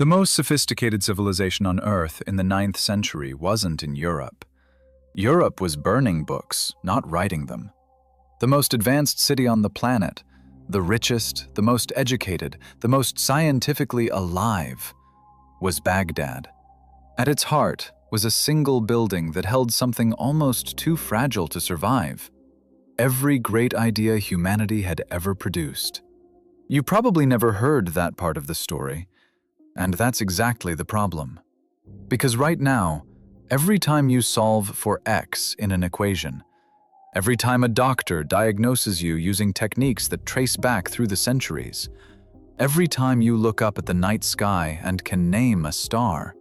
The most sophisticated civilization on Earth in the 9th century wasn't in Europe. Europe was burning books, not writing them. The most advanced city on the planet, the richest, the most educated, the most scientifically alive, was Baghdad. At its heart was a single building that held something almost too fragile to survive: every great idea humanity had ever produced. You probably never heard that part of the story, and that's exactly the problem. Because right now, every time you solve for x in an equation, every time a doctor diagnoses you using techniques that trace back through the centuries, every time you look up at the night sky and can name a star,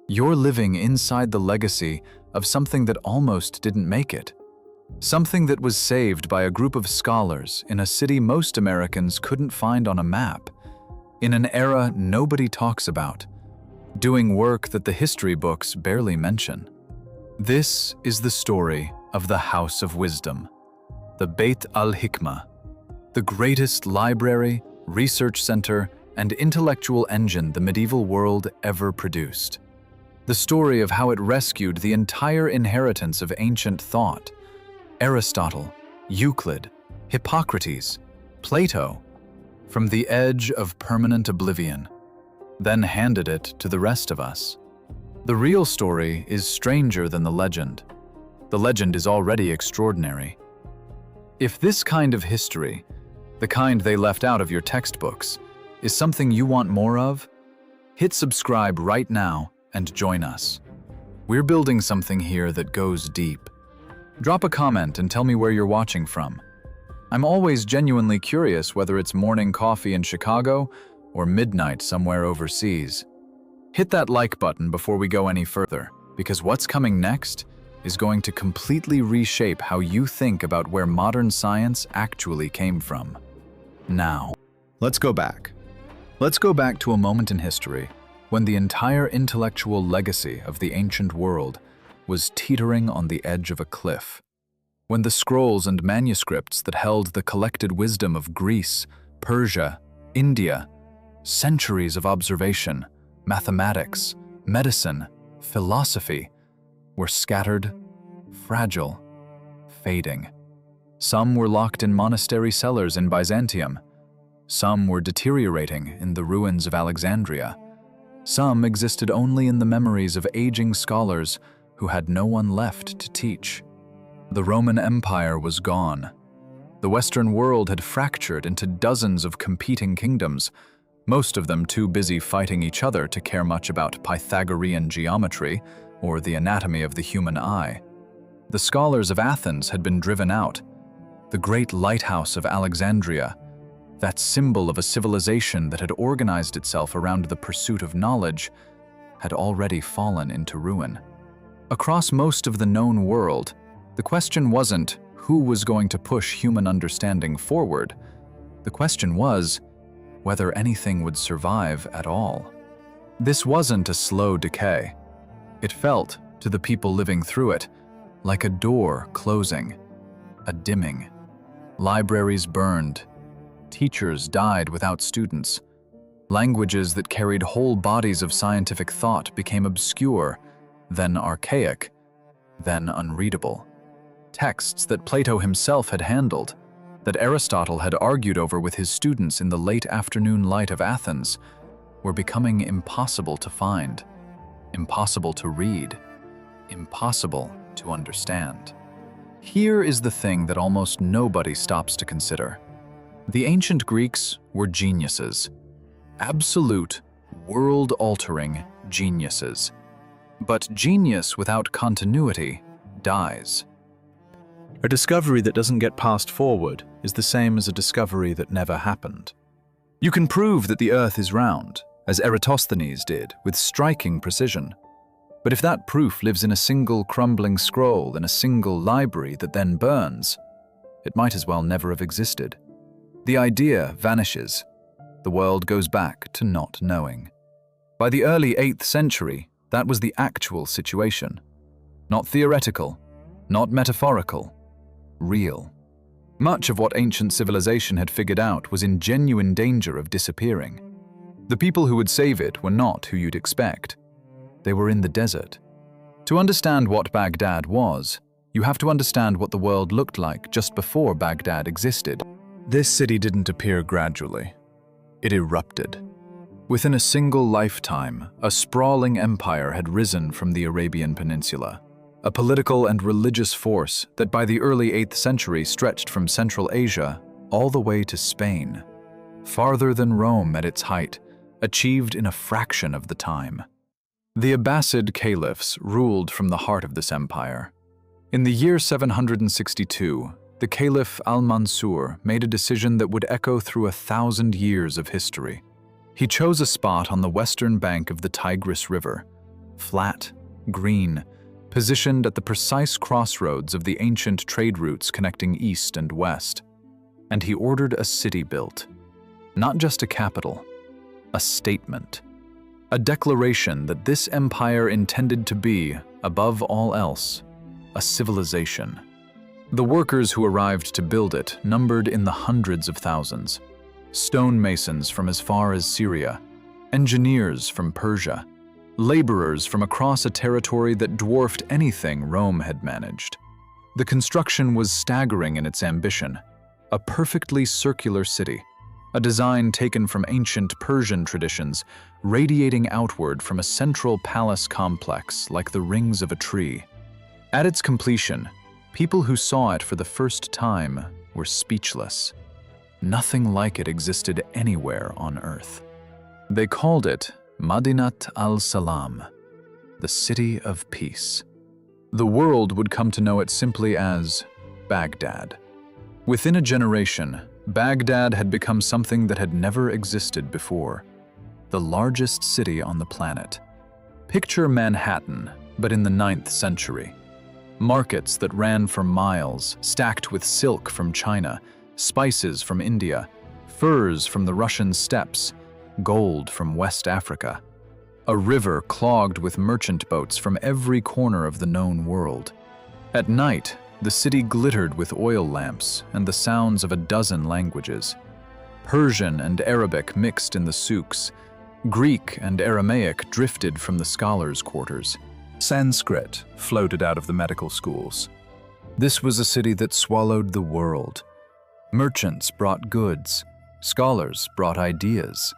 you're living inside the legacy of something that almost didn't make it. Something that was saved by a group of scholars in a city most Americans couldn't find on a map, in an era nobody talks about, doing work that the history books barely mention. This is the story of the House of Wisdom, the Beit al-Hikma, the greatest library, research center, and intellectual engine the medieval world ever produced. The story of how it rescued the entire inheritance of ancient thought: Aristotle, Euclid, Hippocrates, Plato, from the edge of permanent oblivion, then handed it to the rest of us. The real story is stranger than the legend. The legend is already extraordinary. If this kind of history, the kind they left out of your textbooks, is something you want more of, hit subscribe right now and join us. We're building something here that goes deep. Drop a comment and tell me where you're watching from. I'm always genuinely curious whether it's morning coffee in Chicago or midnight somewhere overseas. Hit that like button before we go any further, because what's coming next is going to completely reshape how you think about where modern science actually came from. Now, let's go back. Let's go back to a moment in history when the entire intellectual legacy of the ancient world was teetering on the edge of a cliff. When the scrolls and manuscripts that held the collected wisdom of Greece, Persia, India, centuries of observation, mathematics, medicine, philosophy, were scattered, fragile, fading. Some were locked in monastery cellars in Byzantium. Some were deteriorating in the ruins of Alexandria. Some existed only in the memories of aging scholars who had no one left to teach. The Roman Empire was gone. The Western world had fractured into dozens of competing kingdoms, most of them too busy fighting each other to care much about Pythagorean geometry or the anatomy of the human eye. The scholars of Athens had been driven out. The great lighthouse of Alexandria, that symbol of a civilization that had organized itself around the pursuit of knowledge, had already fallen into ruin. Across most of the known world, the question wasn't who was going to push human understanding forward. The question was whether anything would survive at all. This wasn't a slow decay. It felt, to the people living through it, like a door closing, a dimming. Libraries burned. Teachers died without students. Languages that carried whole bodies of scientific thought became obscure, then archaic, then unreadable. Texts that Plato himself had handled, that Aristotle had argued over with his students in the late afternoon light of Athens, were becoming impossible to find, impossible to read, impossible to understand. Here is the thing that almost nobody stops to consider. The ancient Greeks were geniuses, absolute, world-altering geniuses. But genius without continuity dies. A discovery that doesn't get passed forward is the same as a discovery that never happened. You can prove that the Earth is round, as Eratosthenes did, with striking precision. But if that proof lives in a single crumbling scroll in a single library that then burns, it might as well never have existed. The idea vanishes. The world goes back to not knowing. By the early 8th century, that was the actual situation. Not theoretical, not metaphorical, real. Much of what ancient civilization had figured out was in genuine danger of disappearing. The people who would save it were not who you'd expect. They were in the desert. To understand what Baghdad was, you have to understand what the world looked like just before Baghdad existed. This city didn't appear gradually. It erupted. Within a single lifetime, a sprawling empire had risen from the Arabian Peninsula, a political and religious force that by the early 8th century stretched from Central Asia all the way to Spain, farther than Rome at its height, achieved in a fraction of the time. The Abbasid caliphs ruled from the heart of this empire. In the year 762, the Caliph al-Mansur made a decision that would echo through 1,000 years of history. He chose a spot on the western bank of the Tigris River, flat, green, positioned at the precise crossroads of the ancient trade routes connecting east and west. And he ordered a city built. Not just a capital, a statement. A declaration that this empire intended to be, above all else, a civilization. The workers who arrived to build it numbered in the hundreds of thousands. Stonemasons from as far as Syria, engineers from Persia, laborers from across a territory that dwarfed anything Rome had managed. The construction was staggering in its ambition, a perfectly circular city, a design taken from ancient Persian traditions, radiating outward from a central palace complex like the rings of a tree. At its completion, people who saw it for the first time were speechless. Nothing like it existed anywhere on Earth. They called it Madinat al-Salam, the City of Peace. The world would come to know it simply as Baghdad. Within a generation, Baghdad had become something that had never existed before. The largest city on the planet. Picture Manhattan, but in the 9th century. Markets that ran for miles, stacked with silk from China, spices from India, furs from the Russian steppes, gold from West Africa. A river clogged with merchant boats from every corner of the known world. At night, the city glittered with oil lamps and the sounds of a dozen languages. Persian and Arabic mixed in the souks. Greek and Aramaic drifted from the scholars' quarters. Sanskrit floated out of the medical schools. This was a city that swallowed the world. Merchants brought goods. Scholars brought ideas.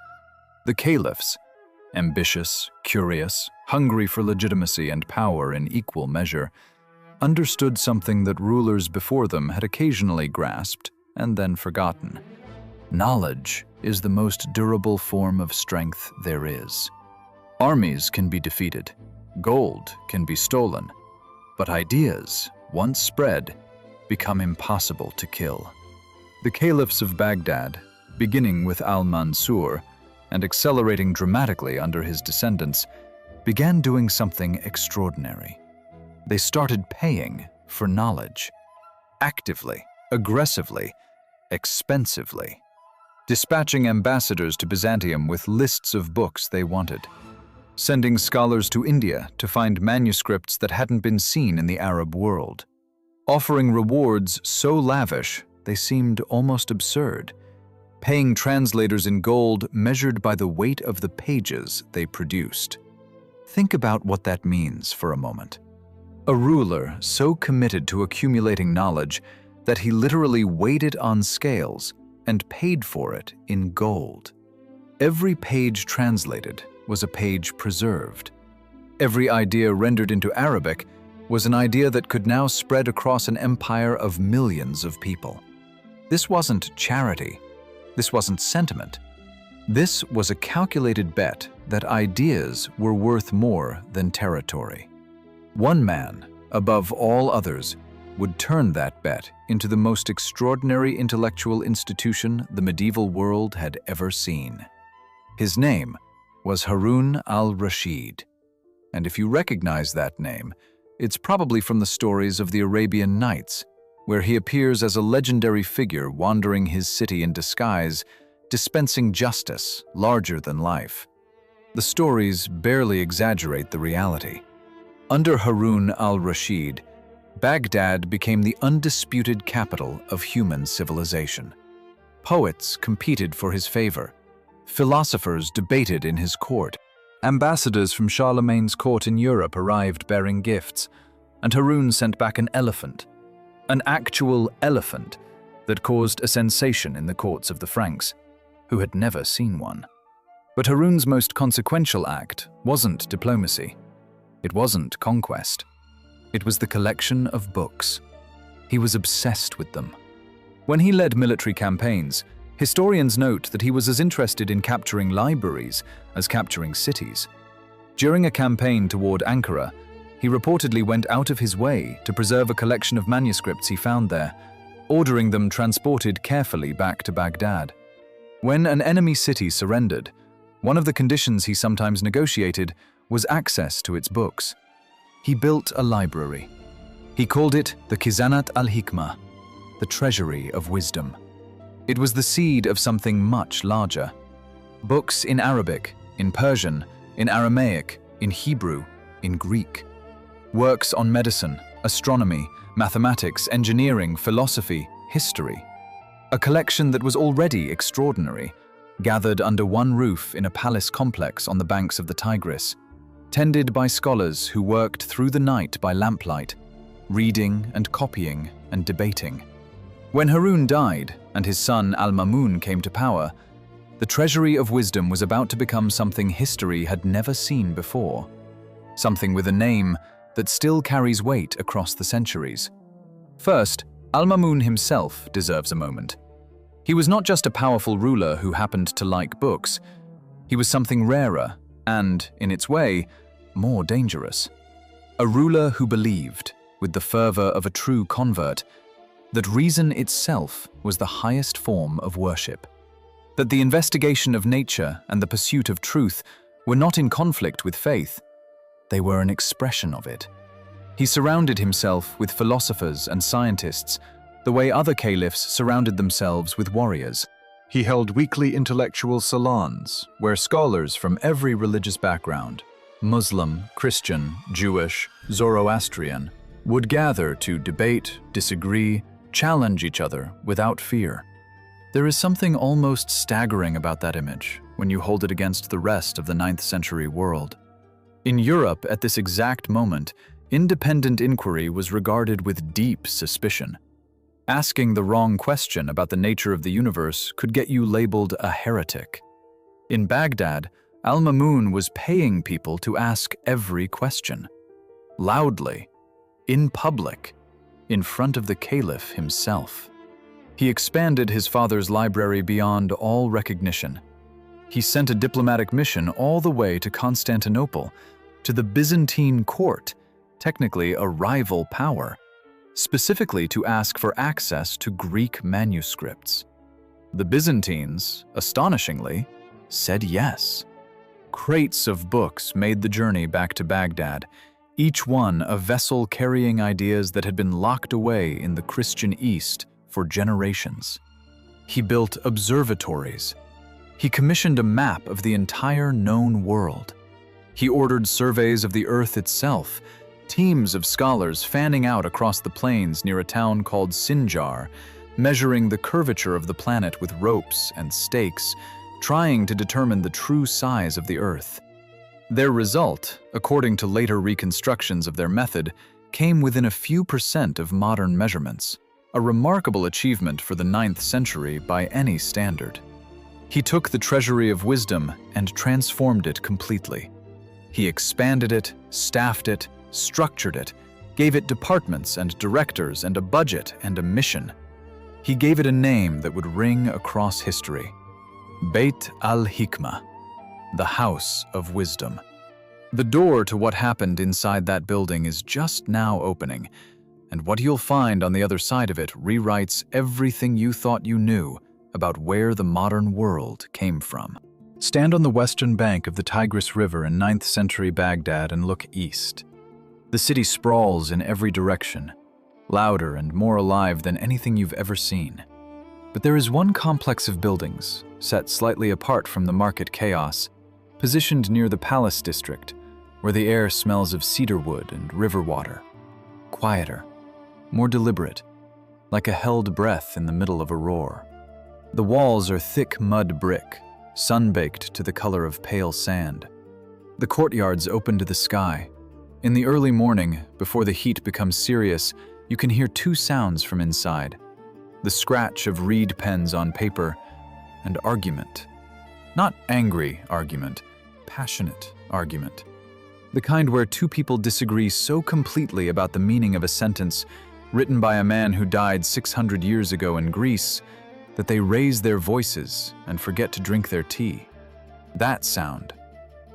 The caliphs, ambitious, curious, hungry for legitimacy and power in equal measure, understood something that rulers before them had occasionally grasped and then forgotten. Knowledge is the most durable form of strength there is. Armies can be defeated, gold can be stolen, but ideas, once spread, become impossible to kill. The caliphs of Baghdad, beginning with al-Mansur and accelerating dramatically under his descendants, began doing something extraordinary. They started paying for knowledge. Actively, aggressively, expensively. Dispatching ambassadors to Byzantium with lists of books they wanted. Sending scholars to India to find manuscripts that hadn't been seen in the Arab world. Offering rewards so lavish they seemed almost absurd. Paying translators in gold measured by the weight of the pages they produced. Think about what that means for a moment. A ruler so committed to accumulating knowledge that he literally weighed it on scales and paid for it in gold. Every page translated was a page preserved. Every idea rendered into Arabic was an idea that could now spread across an empire of millions of people. This wasn't charity. This wasn't sentiment. This was a calculated bet that ideas were worth more than territory. One man, above all others, would turn that bet into the most extraordinary intellectual institution the medieval world had ever seen. His name was Harun al-Rashid. And if you recognize that name, it's probably from the stories of the Arabian Nights, where he appears as a legendary figure wandering his city in disguise, dispensing justice larger than life. The stories barely exaggerate the reality. Under Harun al-Rashid, Baghdad became the undisputed capital of human civilization. Poets competed for his favor. Philosophers debated in his court. Ambassadors from Charlemagne's court in Europe arrived bearing gifts, and Harun sent back an elephant. An actual elephant that caused a sensation in the courts of the Franks, who had never seen one. But Harun's most consequential act wasn't diplomacy. It wasn't conquest. It was the collection of books. He was obsessed with them. When he led military campaigns, historians note that he was as interested in capturing libraries as capturing cities. During a campaign toward Ankara, he reportedly went out of his way to preserve a collection of manuscripts he found there, ordering them transported carefully back to Baghdad. When an enemy city surrendered, one of the conditions he sometimes negotiated was access to its books. He built a library. He called it the Khizanat al-Hikma, the treasury of wisdom. It was the seed of something much larger. Books in Arabic, in Persian, in Aramaic, in Hebrew, in Greek. Works on medicine, astronomy, mathematics, engineering, philosophy, history. A collection that was already extraordinary, gathered under one roof in a palace complex on the banks of the Tigris, tended by scholars who worked through the night by lamplight, reading and copying and debating. When Harun died and his son al-Mamun came to power, the treasury of wisdom was about to become something history had never seen before, something with a name that still carries weight across the centuries. First, al-Mamun himself deserves a moment. He was not just a powerful ruler who happened to like books. He was something rarer and, in its way, more dangerous. A ruler who believed, with the fervor of a true convert, that reason itself was the highest form of worship, that the investigation of nature and the pursuit of truth were not in conflict with faith. They were an expression of it. He surrounded himself with philosophers and scientists, the way other caliphs surrounded themselves with warriors. He held weekly intellectual salons, where scholars from every religious background, Muslim, Christian, Jewish, Zoroastrian, would gather to debate, disagree, challenge each other without fear. There is something almost staggering about that image when you hold it against the rest of the 9th century world. In Europe, at this exact moment, independent inquiry was regarded with deep suspicion. Asking the wrong question about the nature of the universe could get you labeled a heretic. In Baghdad, al-Mamun was paying people to ask every question. Loudly, in public, in front of the caliph himself. He expanded his father's library beyond all recognition. He sent a diplomatic mission all the way to Constantinople, to the Byzantine court, technically a rival power, specifically to ask for access to Greek manuscripts. The Byzantines, astonishingly, said yes. Crates of books made the journey back to Baghdad, each one a vessel carrying ideas that had been locked away in the Christian East for generations. He built observatories. He commissioned a map of the entire known world. He ordered surveys of the earth itself, teams of scholars fanning out across the plains near a town called Sinjar, measuring the curvature of the planet with ropes and stakes, trying to determine the true size of the earth. Their result, according to later reconstructions of their method, came within a few % of modern measurements, a remarkable achievement for the 9th century by any standard. He took the treasury of wisdom and transformed it completely. He expanded it, staffed it, structured it, gave it departments and directors and a budget and a mission. He gave it a name that would ring across history: Beit al-Hikma, the House of Wisdom. The door to what happened inside that building is just now opening, and what you'll find on the other side of it rewrites everything you thought you knew about where the modern world came from. Stand on the western bank of the Tigris River in 9th century Baghdad and look east. The city sprawls in every direction, louder and more alive than anything you've ever seen. But there is one complex of buildings, set slightly apart from the market chaos, positioned near the palace district, where the air smells of cedarwood and river water. Quieter, more deliberate, like a held breath in the middle of a roar. The walls are thick mud brick, sun-baked to the color of pale sand. The courtyards open to the sky. In the early morning, before the heat becomes serious, you can hear two sounds from inside: the scratch of reed pens on paper and argument. Not angry argument, passionate argument. The kind where two people disagree so completely about the meaning of a sentence written by a man who died 600 years ago in Greece that they raise their voices and forget to drink their tea. That sound,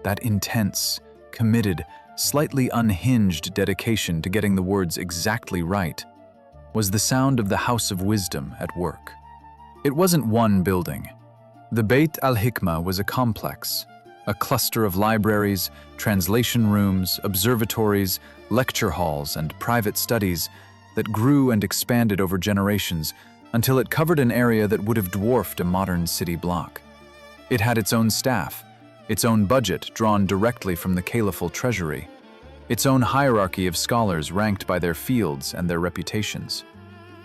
that intense, committed, slightly unhinged dedication to getting the words exactly right, was the sound of the House of Wisdom at work. It wasn't one building. The Beit al-Hikma was a complex, a cluster of libraries, translation rooms, observatories, lecture halls, and private studies that grew and expanded over generations until it covered an area that would have dwarfed a modern city block. It had its own staff, its own budget drawn directly from the caliphal treasury, its own hierarchy of scholars ranked by their fields and their reputations.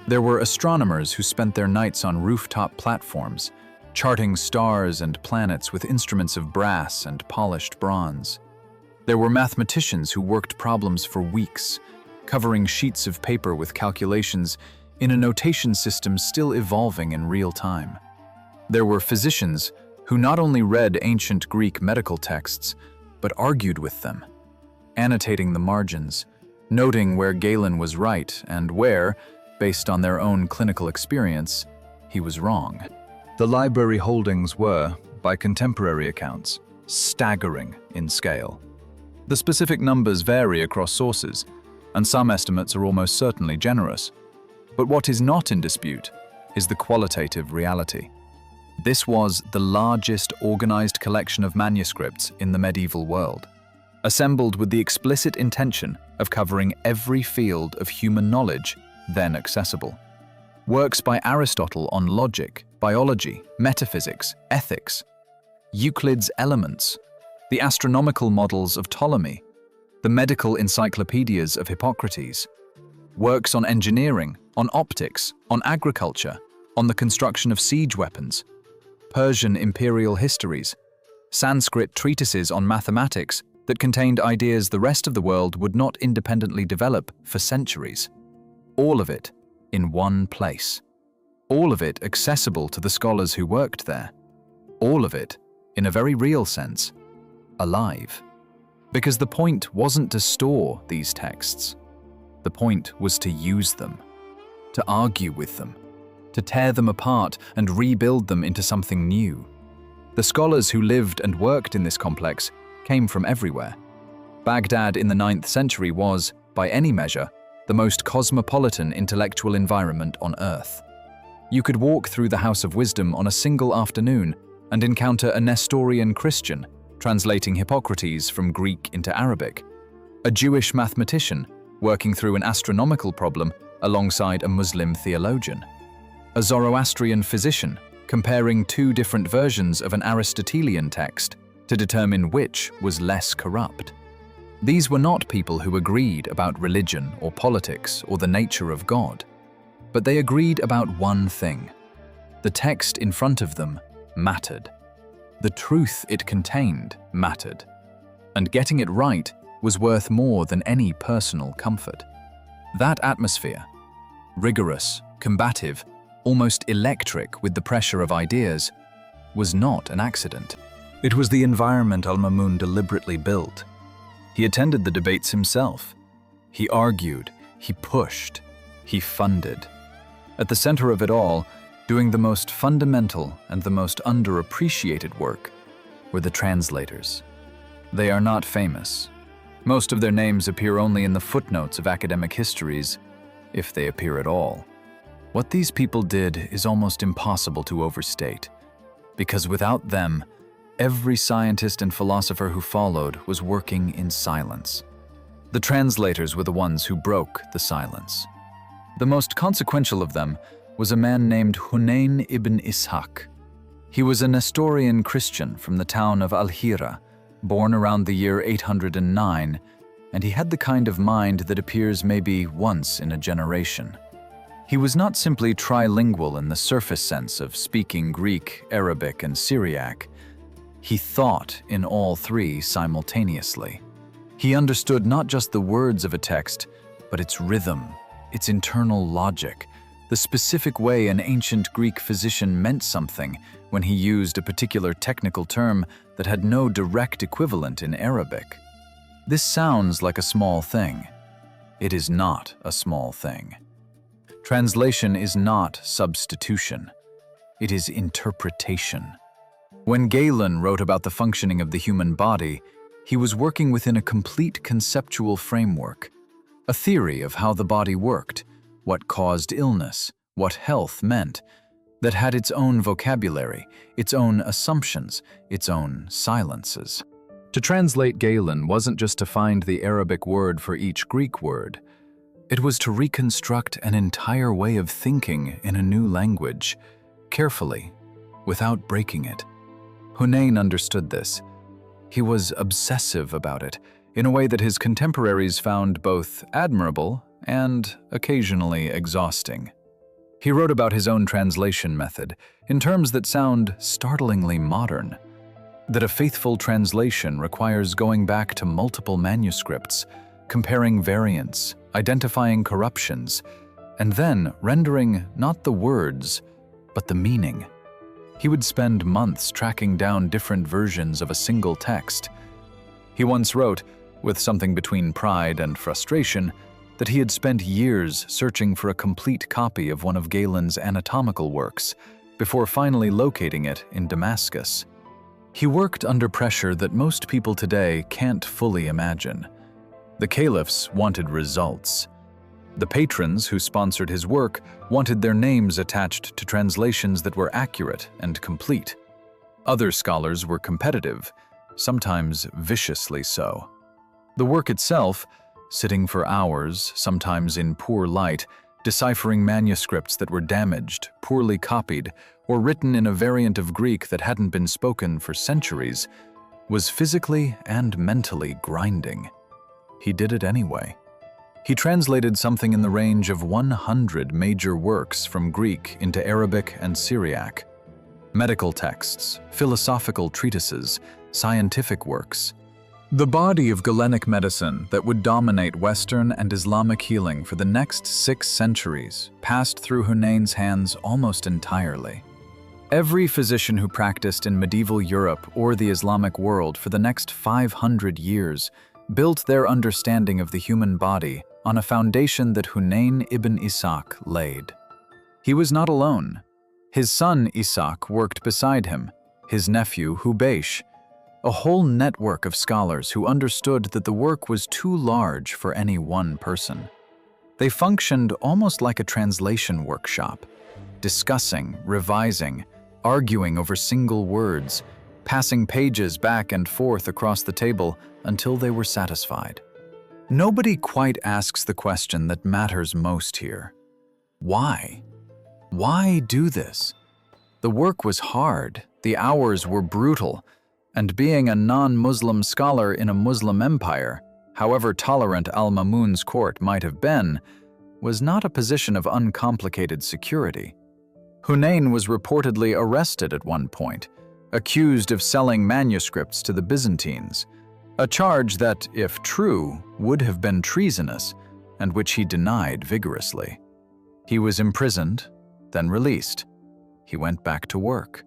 There were astronomers who spent their nights on rooftop platforms, charting stars and planets with instruments of brass and polished bronze. There were mathematicians who worked problems for weeks, covering sheets of paper with calculations in a notation system still evolving in real time. There were physicians who not only read ancient Greek medical texts, but argued with them, annotating the margins, noting where Galen was right and where, based on their own clinical experience, he was wrong. The library holdings were, by contemporary accounts, staggering in scale. The specific numbers vary across sources, and some estimates are almost certainly generous. But what is not in dispute is the qualitative reality. This was the largest organized collection of manuscripts in the medieval world, assembled with the explicit intention of covering every field of human knowledge then accessible. Works by Aristotle on logic, biology, metaphysics, ethics, Euclid's Elements, the astronomical models of Ptolemy, the medical encyclopedias of Hippocrates, works on engineering, on optics, on agriculture, on the construction of siege weapons, Persian imperial histories, Sanskrit treatises on mathematics that contained ideas the rest of the world would not independently develop for centuries. All of it in one place. All of it accessible to the scholars who worked there. All of it, in a very real sense, alive. Because the point wasn't to store these texts. The point was to use them, to argue with them, to tear them apart and rebuild them into something new. The scholars who lived and worked in this complex came from everywhere. Baghdad in the 9th century was, by any measure, the most cosmopolitan intellectual environment on earth. You could walk through the House of Wisdom on a single afternoon and encounter a Nestorian Christian translating Hippocrates from Greek into Arabic, a Jewish mathematician working through an astronomical problem alongside a Muslim theologian, a Zoroastrian physician comparing two different versions of an Aristotelian text to determine which was less corrupt. These were not people who agreed about religion or politics or the nature of God, but they agreed about one thing. The text in front of them mattered. The truth it contained mattered. And getting it right was worth more than any personal comfort. That atmosphere, rigorous, combative, almost electric with the pressure of ideas, was not an accident. It was the environment al-Mamun deliberately built. He attended the debates himself. He argued, he pushed, he funded. At the center of it all, doing the most fundamental and the most underappreciated work, were the translators. They are not famous. Most of their names appear only in the footnotes of academic histories, if they appear at all. What these people did is almost impossible to overstate, because without them, every scientist and philosopher who followed was working in silence. The translators were the ones who broke the silence. The most consequential of them was a man named Hunayn ibn Ishaq. He was a Nestorian Christian from the town of al-Hira, born around the year 809, and he had the kind of mind that appears maybe once in a generation. He was not simply trilingual in the surface sense of speaking Greek, Arabic, and Syriac, He thought in all three simultaneously. He understood not just the words of a text, but its rhythm, its internal logic, the specific way an ancient Greek physician meant something when he used a particular technical term that had no direct equivalent in Arabic. This sounds like a small thing. It is not a small thing. Translation is not substitution. It is interpretation. When Galen wrote about the functioning of the human body, he was working within a complete conceptual framework, a theory of how the body worked, what caused illness, what health meant, that had its own vocabulary, its own assumptions, its own silences. To translate Galen wasn't just to find the Arabic word for each Greek word. It was to reconstruct an entire way of thinking in a new language, carefully, without breaking it. Hunayn understood this. He was obsessive about it, in a way that his contemporaries found both admirable and occasionally exhausting. He wrote about his own translation method in terms that sound startlingly modern. That a faithful translation requires going back to multiple manuscripts, comparing variants, identifying corruptions, and then rendering not the words, but the meaning. He would spend months tracking down different versions of a single text. He once wrote, with something between pride and frustration, that he had spent years searching for a complete copy of one of Galen's anatomical works before finally locating it in Damascus. He worked under pressure that most people today can't fully imagine. The caliphs wanted results. The patrons who sponsored his work wanted their names attached to translations that were accurate and complete. Other scholars were competitive, sometimes viciously so. The work itself, sitting for hours, sometimes in poor light, deciphering manuscripts that were damaged, poorly copied, or written in a variant of Greek that hadn't been spoken for centuries, was physically and mentally grinding. He did it anyway. He translated something in the range of 100 major works from Greek into Arabic and Syriac. Medical texts, philosophical treatises, scientific works. The body of Galenic medicine that would dominate Western and Islamic healing for the next 6 centuries passed through Hunayn's hands almost entirely. Every physician who practiced in medieval Europe or the Islamic world for the next 500 years built their understanding of the human body on a foundation that Hunayn ibn Ishaq laid. He was not alone. His son Ishaq worked beside him, his nephew Hubaysh, a whole network of scholars who understood that the work was too large for any one person. They functioned almost like a translation workshop, discussing, revising, arguing over single words, passing pages back and forth across the table until they were satisfied. Nobody quite asks the question that matters most here. Why? Why do this? The work was hard, the hours were brutal, and being a non-Muslim scholar in a Muslim empire, however tolerant al-Mamun's court might have been, was not a position of uncomplicated security. Hunayn was reportedly arrested at one point, accused of selling manuscripts to the Byzantines, a charge that, if true, would have been treasonous, and which he denied vigorously. He was imprisoned, then released. He went back to work.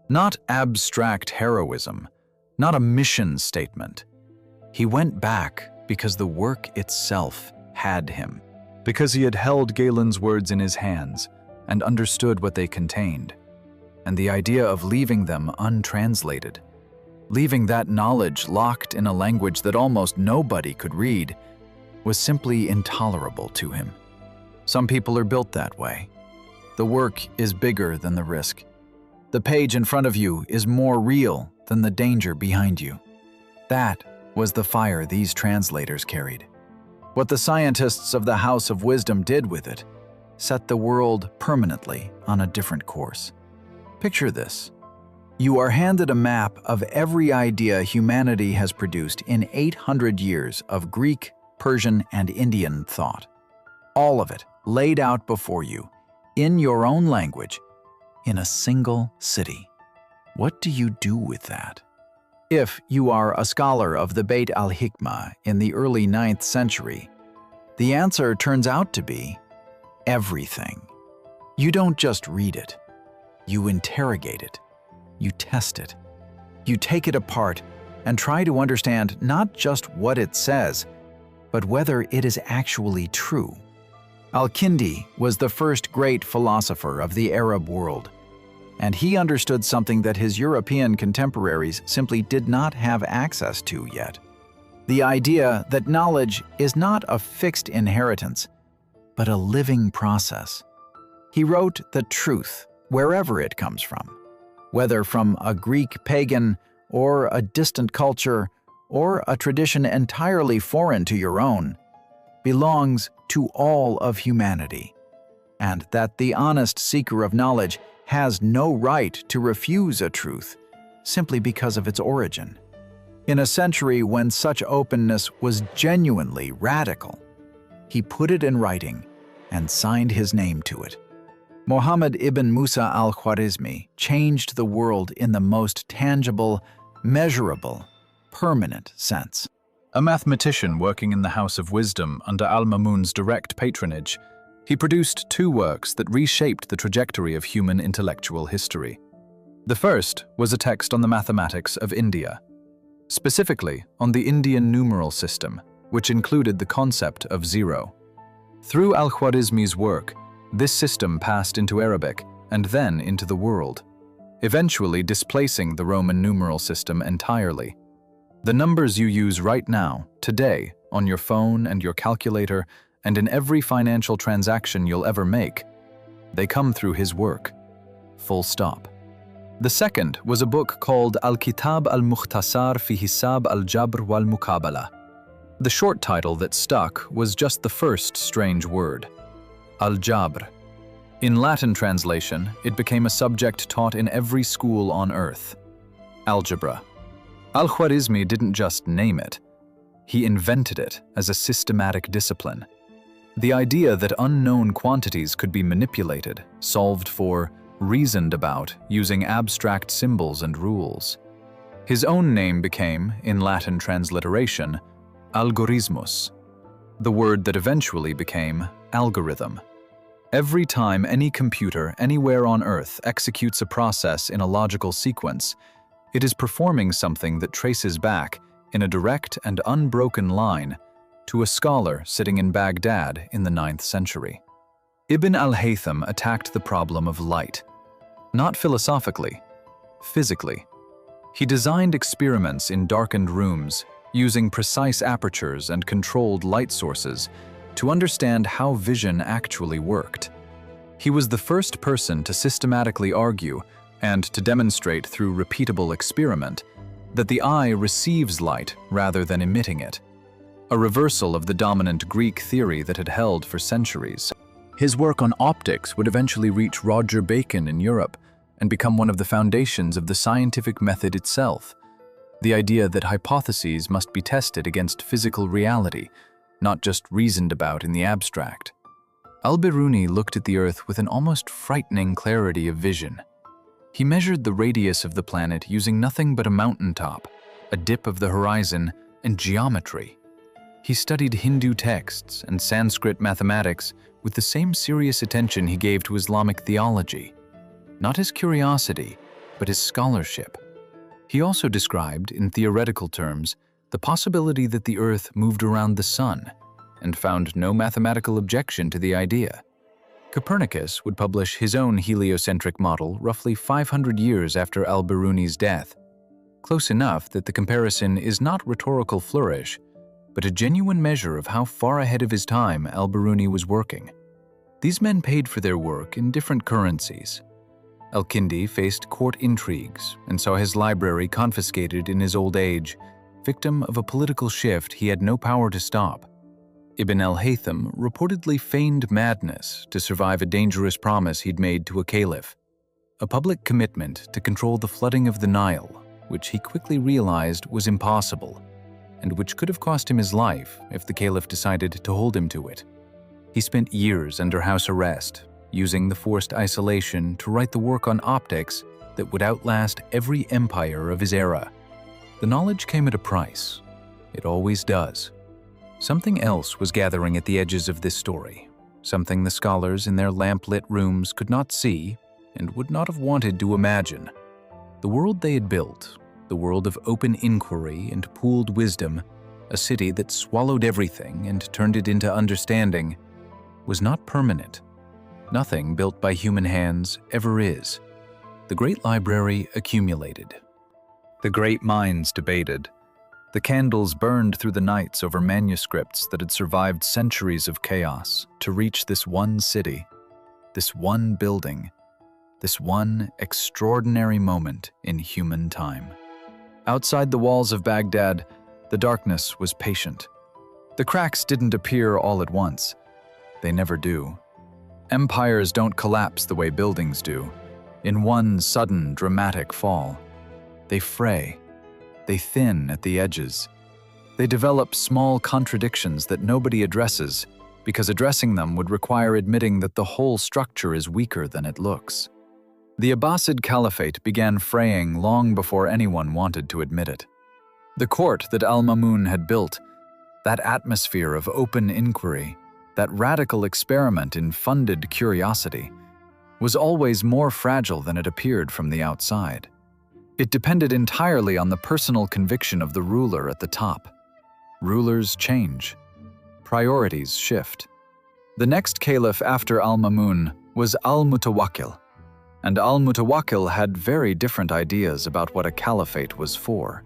Not abstract heroism, not a mission statement. He went back because the work itself had him, because he had held Galen's words in his hands and understood what they contained. And the idea of leaving them untranslated, leaving that knowledge locked in a language that almost nobody could read, was simply intolerable to him. Some people are built that way. The work is bigger than the risk. The page in front of you is more real than the danger behind you. That was the fire these translators carried. What the scientists of the House of Wisdom did with it set the world permanently on a different course. Picture this. You are handed a map of every idea humanity has produced in 800 years of Greek, Persian, and Indian thought. All of it laid out before you, in your own language, in a single city. What do you do with that? If you are a scholar of the Bayt al-Hikma in the early 9th century, the answer turns out to be everything. You don't just read it. You interrogate it. You test it. You take it apart and try to understand not just what it says, but whether it is actually true. Al-Kindi was the first great philosopher of the Arab world, and he understood something that his European contemporaries simply did not have access to yet. The idea that knowledge is not a fixed inheritance, but a living process. He wrote that truth, wherever it comes from, whether from a Greek pagan or a distant culture or a tradition entirely foreign to your own, belongs to all of humanity, and that the honest seeker of knowledge has no right to refuse a truth simply because of its origin. In a century when such openness was genuinely radical, he put it in writing and signed his name to it. Muhammad ibn Musa al-Khwarizmi changed the world in the most tangible, measurable, permanent sense. A mathematician working in the House of Wisdom under al-Mamun's direct patronage, he produced two works that reshaped the trajectory of human intellectual history. The first was a text on the mathematics of India, specifically on the Indian numeral system, which included the concept of zero. Through al-Khwarizmi's work, this system passed into Arabic and then into the world, eventually displacing the Roman numeral system entirely. The numbers you use right now, today, on your phone and your calculator, and in every financial transaction you'll ever make, they come through his work. Full stop. The second was a book called Al-Kitab al-Mukhtasar fi Hisab al-Jabr wal-Muqabala. The short title that stuck was just the first strange word, al-Jabr. In Latin translation, it became a subject taught in every school on earth. Algebra. Al-Khwarizmi didn't just name it. He invented it as a systematic discipline. The idea that unknown quantities could be manipulated, solved for, reasoned about using abstract symbols and rules. His own name became, in Latin transliteration, algoritmus, the word that eventually became algorithm. Every time any computer anywhere on Earth executes a process in a logical sequence, it is performing something that traces back, in a direct and unbroken line, to a scholar sitting in Baghdad in the 9th century. Ibn al-Haytham attacked the problem of light, not philosophically, physically. He designed experiments in darkened rooms, using precise apertures and controlled light sources to understand how vision actually worked. He was the first person to systematically argue and to demonstrate through repeatable experiment that the eye receives light rather than emitting it, a reversal of the dominant Greek theory that had held for centuries. His work on optics would eventually reach Roger Bacon in Europe and become one of the foundations of the scientific method itself, the idea that hypotheses must be tested against physical reality, not just reasoned about in the abstract. Al-Biruni looked at the Earth with an almost frightening clarity of vision. He measured the radius of the planet using nothing but a mountaintop, a dip of the horizon, and geometry. He studied Hindu texts and Sanskrit mathematics with the same serious attention he gave to Islamic theology, not his curiosity, but his scholarship. He also described, in theoretical terms, the possibility that the Earth moved around the sun, and found no mathematical objection to the idea. Copernicus would publish his own heliocentric model roughly 500 years after al-Biruni's death, close enough that the comparison is not rhetorical flourish, but a genuine measure of how far ahead of his time al-Biruni was working. These men paid for their work in different currencies. Al-Kindi faced court intrigues and saw his library confiscated in his old age, victim of a political shift he had no power to stop. Ibn al-Haytham reportedly feigned madness to survive a dangerous promise he'd made to a caliph, a public commitment to control the flooding of the Nile, which he quickly realized was impossible, and which could have cost him his life if the caliph decided to hold him to it. He spent years under house arrest, using the forced isolation to write the work on optics that would outlast every empire of his era. The knowledge came at a price. It always does. Something else was gathering at the edges of this story, something the scholars in their lamp-lit rooms could not see and would not have wanted to imagine. The world they had built, the world of open inquiry and pooled wisdom, a city that swallowed everything and turned it into understanding, was not permanent. Nothing built by human hands ever is. The great library accumulated. The great minds debated. The candles burned through the nights over manuscripts that had survived centuries of chaos to reach this one city, this one building, this one extraordinary moment in human time. Outside the walls of Baghdad, the darkness was patient. The cracks didn't appear all at once. They never do. Empires don't collapse the way buildings do, in one sudden, dramatic fall. They fray. They thin at the edges. They develop small contradictions that nobody addresses, because addressing them would require admitting that the whole structure is weaker than it looks. The Abbasid Caliphate began fraying long before anyone wanted to admit it. The court that al-Mamun had built, that atmosphere of open inquiry, that radical experiment in funded curiosity, was always more fragile than it appeared from the outside. It depended entirely on the personal conviction of the ruler at the top. Rulers change. Priorities shift. The next caliph after al-Mamun was al-Mutawakkil, and al-Mutawakkil had very different ideas about what a caliphate was for.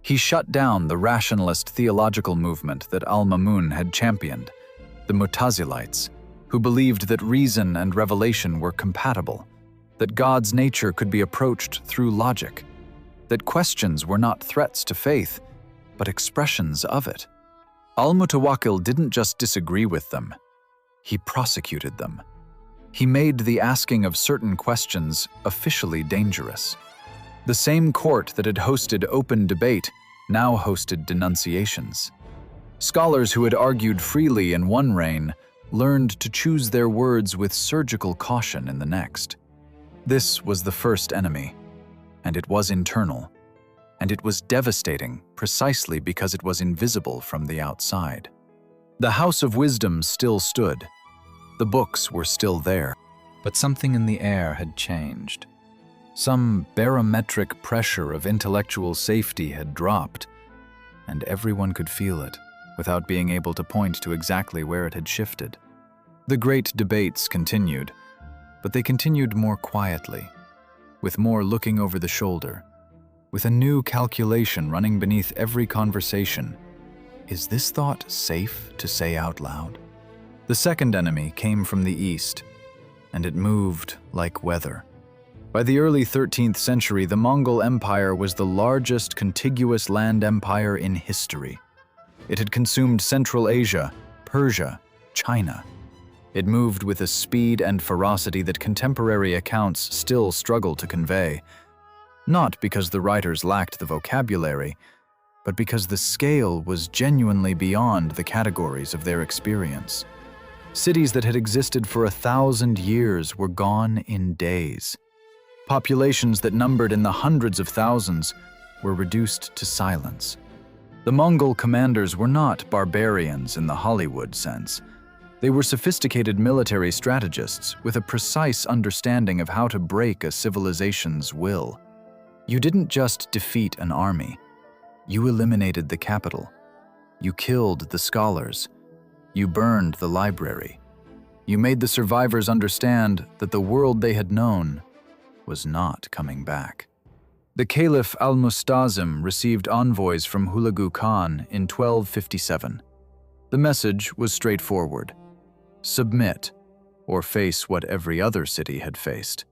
He shut down the rationalist theological movement that al-Mamun had championed, the Mutazilites, who believed that reason and revelation were compatible, that God's nature could be approached through logic, that questions were not threats to faith, but expressions of it. Al-Mutawakkil didn't just disagree with them, he prosecuted them. He made the asking of certain questions officially dangerous. The same court that had hosted open debate now hosted denunciations. Scholars who had argued freely in one reign learned to choose their words with surgical caution in the next. This was the first enemy, and it was internal, and it was devastating precisely because it was invisible from the outside. The House of Wisdom still stood. The books were still there, but something in the air had changed. Some barometric pressure of intellectual safety had dropped, and everyone could feel it without being able to point to exactly where it had shifted. The great debates continued, but they continued more quietly, with more looking over the shoulder, with a new calculation running beneath every conversation. Is this thought safe to say out loud? The second enemy came from the east, and it moved like weather. By the early 13th century, the Mongol Empire was the largest contiguous land empire in history. It had consumed Central Asia, Persia, China. It moved with a speed and ferocity that contemporary accounts still struggle to convey, not because the writers lacked the vocabulary, but because the scale was genuinely beyond the categories of their experience. Cities that had existed for 1,000 years were gone in days. Populations that numbered in the hundreds of thousands were reduced to silence. The Mongol commanders were not barbarians in the Hollywood sense. They were sophisticated military strategists with a precise understanding of how to break a civilization's will. You didn't just defeat an army. You eliminated the capital. You killed the scholars. You burned the library. You made the survivors understand that the world they had known was not coming back. The Caliph al-Mustazim received envoys from Hulagu Khan in 1257. The message was straightforward. Submit, or face what every other city had faced.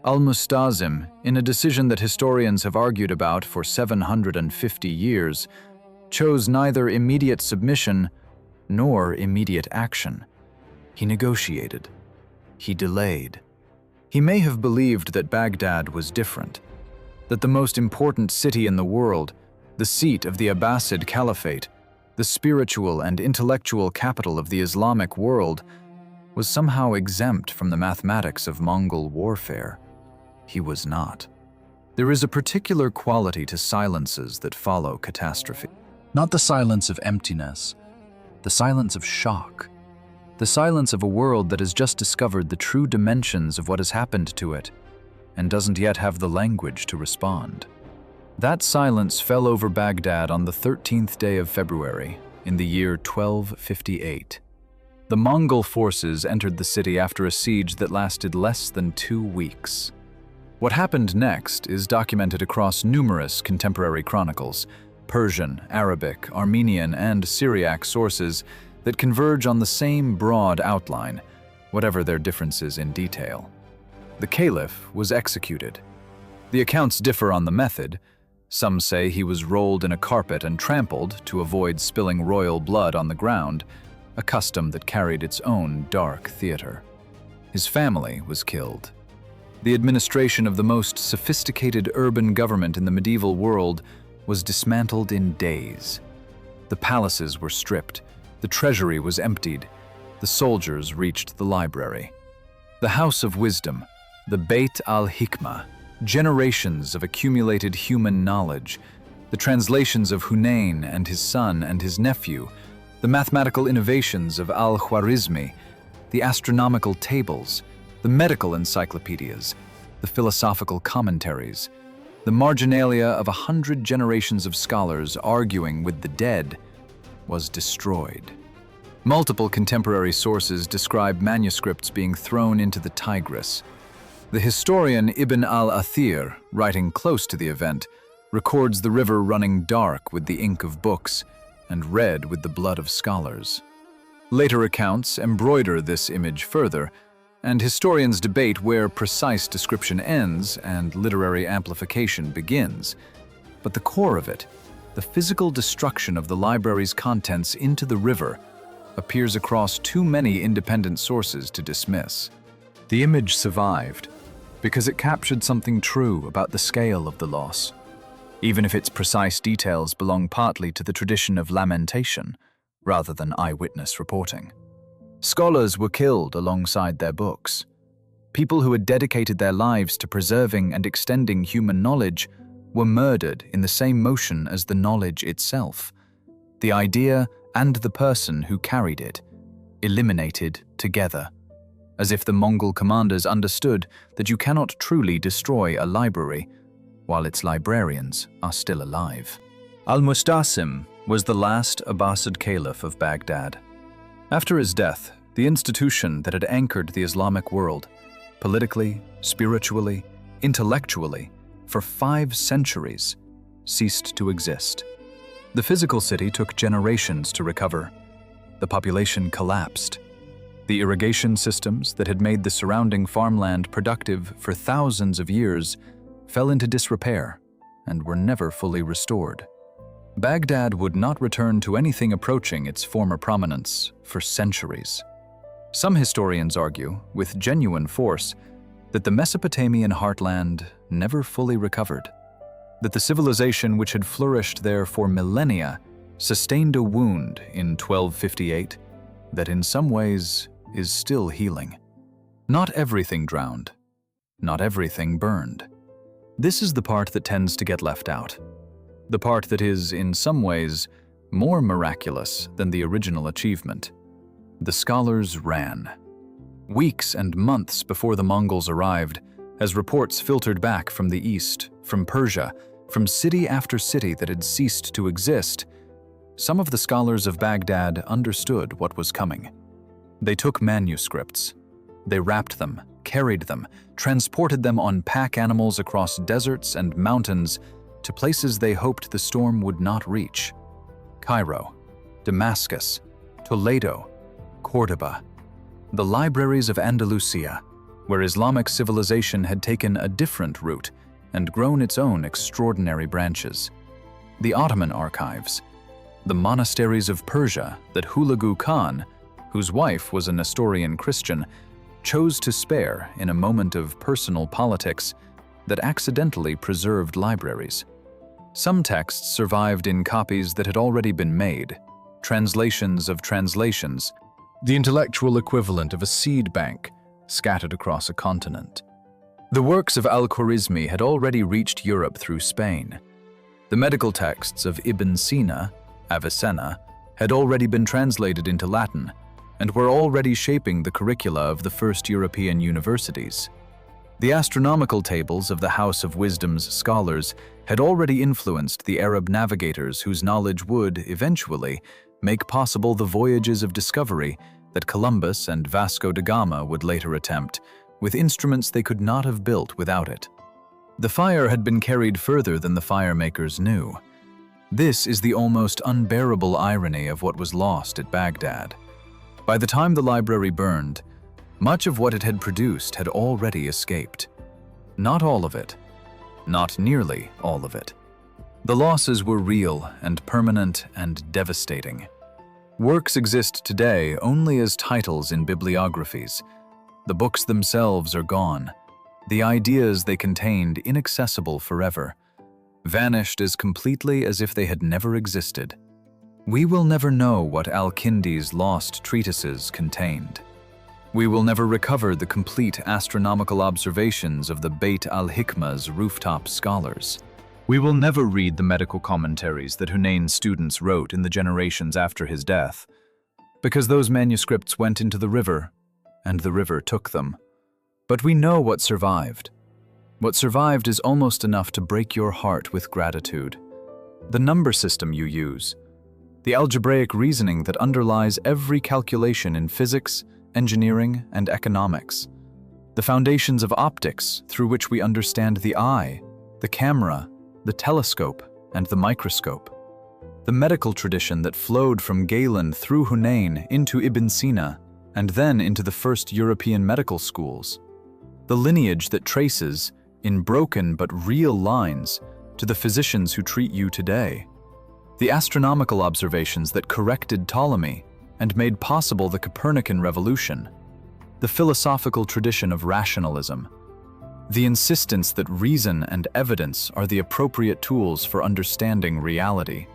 Al-Mustazim, in a decision that historians have argued about for 750 years, chose neither immediate submission nor immediate action. He negotiated. He delayed. He may have believed that Baghdad was different, that the most important city in the world, the seat of the Abbasid Caliphate, the spiritual and intellectual capital of the Islamic world, was somehow exempt from the mathematics of Mongol warfare. He was not. There is a particular quality to silences that follow catastrophe. Not the silence of emptiness, the silence of shock. The silence of a world that has just discovered the true dimensions of what has happened to it and doesn't yet have the language to respond. That silence fell over Baghdad on the 13th day of February in the year 1258. The Mongol forces entered the city after a siege that lasted less than 2 weeks. What happened next is documented across numerous contemporary chronicles, Persian, Arabic, Armenian, and Syriac sources that converge on the same broad outline, whatever their differences in detail. The caliph was executed. The accounts differ on the method. Some say he was rolled in a carpet and trampled to avoid spilling royal blood on the ground, a custom that carried its own dark theater. His family was killed. The administration of the most sophisticated urban government in the medieval world was dismantled in days. The palaces were stripped, the treasury was emptied, the soldiers reached the library. The House of Wisdom, the Beit al-Hikma, generations of accumulated human knowledge, the translations of Hunayn and his son and his nephew, the mathematical innovations of al-Khwarizmi, the astronomical tables, the medical encyclopedias, the philosophical commentaries, the marginalia of 100 generations of scholars arguing with the dead, was destroyed. Multiple contemporary sources describe manuscripts being thrown into the Tigris. The historian Ibn al-Athir, writing close to the event, records the river running dark with the ink of books and red with the blood of scholars. Later accounts embroider this image further, and historians debate where precise description ends and literary amplification begins. But the core of it, the physical destruction of the library's contents into the river, appears across too many independent sources to dismiss. The image survived because it captured something true about the scale of the loss, even if its precise details belong partly to the tradition of lamentation rather than eyewitness reporting. Scholars were killed alongside their books. People who had dedicated their lives to preserving and extending human knowledge were murdered in the same motion as the knowledge itself. The idea and the person who carried it, eliminated together, as if the Mongol commanders understood that you cannot truly destroy a library while its librarians are still alive. Al-Mustasim was the last Abbasid caliph of Baghdad. After his death, the institution that had anchored the Islamic world, politically, spiritually, intellectually, for 5 centuries, ceased to exist. The physical city took generations to recover. The population collapsed. The irrigation systems that had made the surrounding farmland productive for thousands of years fell into disrepair and were never fully restored. Baghdad would not return to anything approaching its former prominence for centuries. Some historians argue, with genuine force, that the Mesopotamian heartland never fully recovered, that the civilization which had flourished there for millennia sustained a wound in 1258 that in some ways is still healing. Not everything drowned, not everything burned. This is the part that tends to get left out. The part that is, in some ways, more miraculous than the original achievement. The scholars ran. Weeks and months before the Mongols arrived, as reports filtered back from the east, from Persia, from city after city that had ceased to exist, some of the scholars of Baghdad understood what was coming. They took manuscripts. They wrapped them, carried them, transported them on pack animals across deserts and mountains to places they hoped the storm would not reach. Cairo, Damascus, Toledo, Cordoba, the libraries of Andalusia, where Islamic civilization had taken a different route and grown its own extraordinary branches. The Ottoman archives, the monasteries of Persia that Hulagu Khan, whose wife was a Nestorian Christian, chose to spare in a moment of personal politics that accidentally preserved libraries. Some texts survived in copies that had already been made, translations of translations, the intellectual equivalent of a seed bank scattered across a continent. The works of al-Khwarizmi had already reached Europe through Spain. The medical texts of Ibn Sina, Avicenna, had already been translated into Latin and were already shaping the curricula of the first European universities. The astronomical tables of the House of Wisdom's scholars had already influenced the Arab navigators whose knowledge would, eventually, make possible the voyages of discovery that Columbus and Vasco da Gama would later attempt, with instruments they could not have built without it. The fire had been carried further than the firemakers knew. This is the almost unbearable irony of what was lost at Baghdad. By the time the library burned, much of what it had produced had already escaped. Not all of it. Not nearly all of it. The losses were real and permanent and devastating. Works exist today only as titles in bibliographies. The books themselves are gone. The ideas they contained inaccessible forever, vanished as completely as if they had never existed. We will never know what al-Kindi's lost treatises contained. We will never recover the complete astronomical observations of the Beit al-Hikma's rooftop scholars. We will never read the medical commentaries that Hunayn's students wrote in the generations after his death, because those manuscripts went into the river, and the river took them. But we know what survived. What survived is almost enough to break your heart with gratitude. The number system you use, the algebraic reasoning that underlies every calculation in physics, engineering, and economics, the foundations of optics through which we understand the eye, the camera, the telescope, and the microscope, the medical tradition that flowed from Galen through Hunayn into Ibn Sina, and then into the first European medical schools, the lineage that traces, in broken but real lines, to the physicians who treat you today, the astronomical observations that corrected Ptolemy and made possible the Copernican revolution, the philosophical tradition of rationalism, the insistence that reason and evidence are the appropriate tools for understanding reality,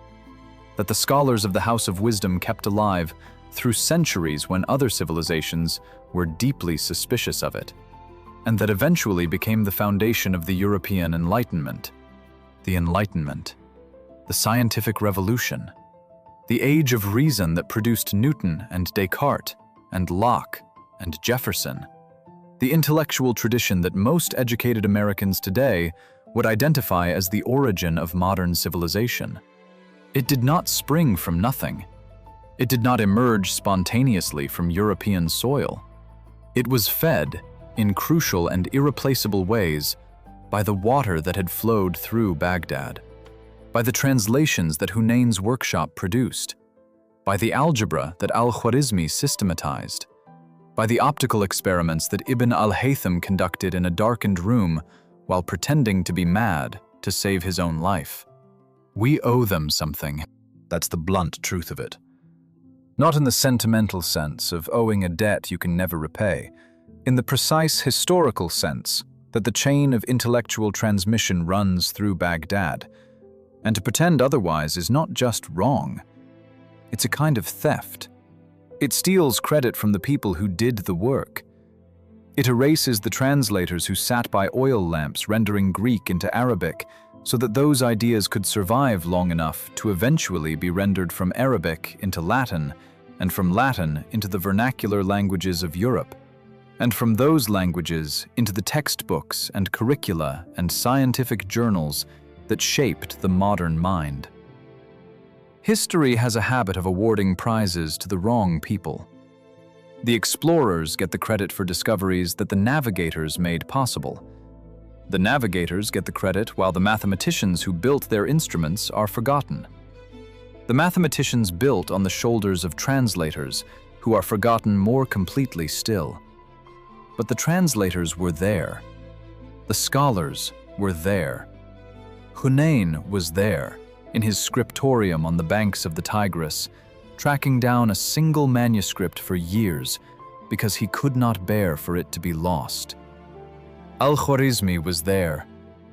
that the scholars of the House of Wisdom kept alive through centuries when other civilizations were deeply suspicious of it, and that eventually became the foundation of the European Enlightenment. The Enlightenment, the scientific revolution, the age of reason that produced Newton and Descartes and Locke and Jefferson, the intellectual tradition that most educated Americans today would identify as the origin of modern civilization. It did not spring from nothing. It did not emerge spontaneously from European soil. It was fed, in crucial and irreplaceable ways, by the water that had flowed through Baghdad, by the translations that Hunayn's workshop produced, by the algebra that al-Khwarizmi systematized, by the optical experiments that Ibn al-Haytham conducted in a darkened room while pretending to be mad to save his own life. We owe them something. That's the blunt truth of it. Not in the sentimental sense of owing a debt you can never repay, in the precise historical sense that the chain of intellectual transmission runs through Baghdad, and to pretend otherwise is not just wrong, it's a kind of theft. It steals credit from the people who did the work. It erases the translators who sat by oil lamps rendering Greek into Arabic so that those ideas could survive long enough to eventually be rendered from Arabic into Latin, and from Latin into the vernacular languages of Europe, and from those languages into the textbooks and curricula and scientific journals that shaped the modern mind. History has a habit of awarding prizes to the wrong people. The explorers get the credit for discoveries that the navigators made possible. The navigators get the credit while the mathematicians who built their instruments are forgotten. The mathematicians built on the shoulders of translators who are forgotten more completely still. But the translators were there. The scholars were there. Hunayn was there, in his scriptorium on the banks of the Tigris, tracking down a single manuscript for years because he could not bear for it to be lost. Al-Khwarizmi was there,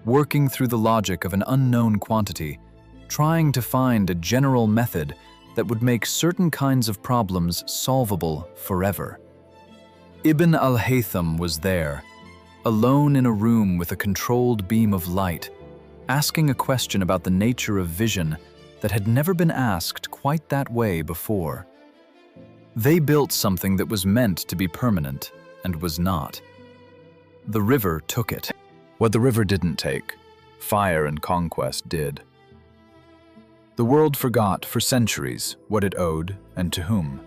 working through the logic of an unknown quantity, trying to find a general method that would make certain kinds of problems solvable forever. Ibn al-Haytham was there, alone in a room with a controlled beam of light, asking a question about the nature of vision that had never been asked quite that way before. They built something that was meant to be permanent and was not. The river took it. What the river didn't take, fire and conquest did. The world forgot for centuries what it owed and to whom.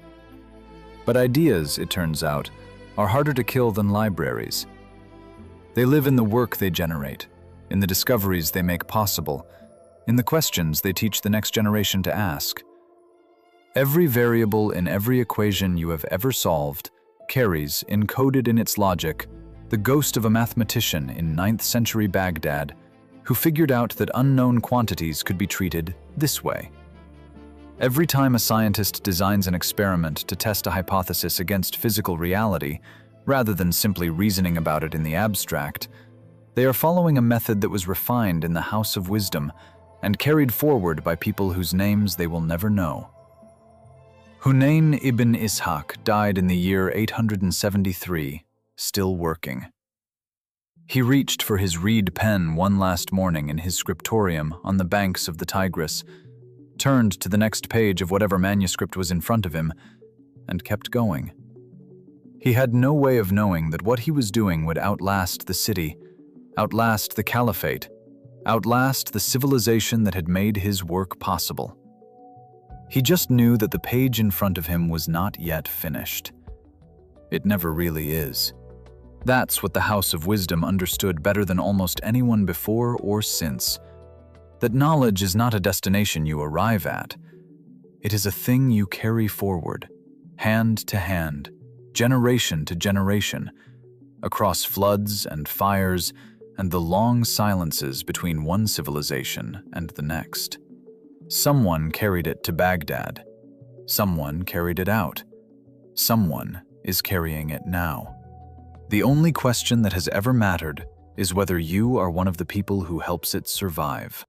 But ideas, it turns out, are harder to kill than libraries. They live in the work they generate, in the discoveries they make possible, in the questions they teach the next generation to ask. Every variable in every equation you have ever solved carries, encoded in its logic, the ghost of a mathematician in 9th century Baghdad who figured out that unknown quantities could be treated this way. Every time a scientist designs an experiment to test a hypothesis against physical reality, rather than simply reasoning about it in the abstract, they are following a method that was refined in the House of Wisdom and carried forward by people whose names they will never know. Hunayn ibn Ishaq died in the year 873, still working. He reached for his reed pen one last morning in his scriptorium on the banks of the Tigris, turned to the next page of whatever manuscript was in front of him, and kept going. He had no way of knowing that what he was doing would outlast the city, outlast the caliphate, outlast the civilization that had made his work possible. He just knew that the page in front of him was not yet finished. It never really is. That's what the House of Wisdom understood better than almost anyone before or since. That knowledge is not a destination you arrive at. It is a thing you carry forward, hand to hand, generation to generation, across floods and fires and the long silences between one civilization and the next. Someone carried it to Baghdad. Someone carried it out. Someone is carrying it now. The only question that has ever mattered is whether you are one of the people who helps it survive.